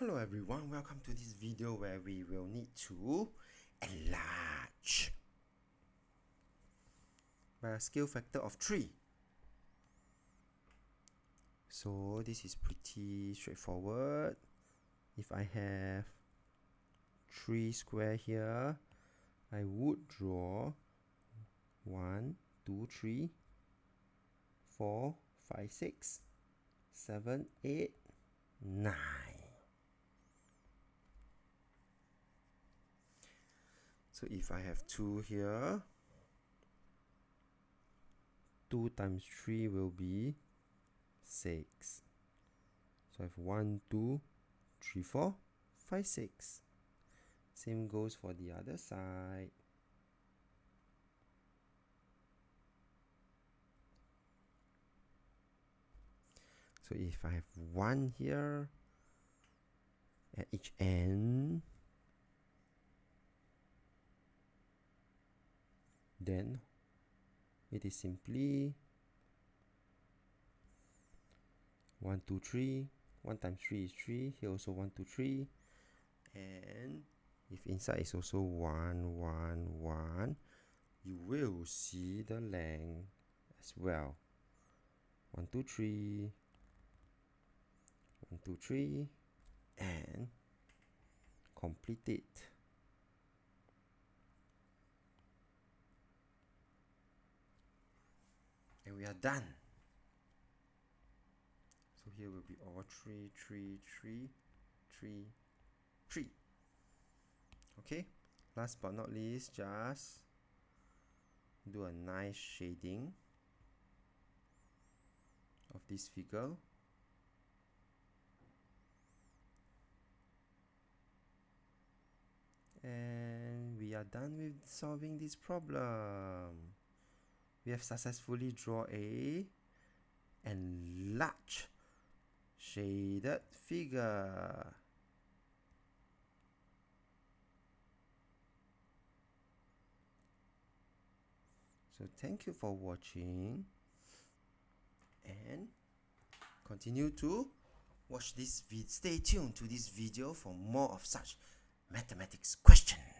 Hello everyone, welcome to this video where we will need to enlarge by a scale factor of 3. So this is pretty straightforward. If I have 3 square here, I would draw 1, 2, 3, 4, 5, 6, 7, 8, 9. So if I have 2 here, 2 times 3 will be 6. So I have 1, 2, 3, 4, 5, 6. Same goes for the other side. So if I have 1 here at each end, then it is simply 1, 2, 3. 1 times 3 is 3. Here also 1, 2, 3. And if inside is also 1, 1, 1, you will see the length as well. 1, 2, 3. 1, 2, 3. And complete it. And we are done. So here will be all 3, 3, 3, 3, 3. Okay, last but not least, just do a nice shading of this figure. And we are done with solving this problem. We have successfully drawn a enlarged shaded figure. So thank you for watching, and continue to watch this video. Stay tuned to this video for more of such mathematics questions.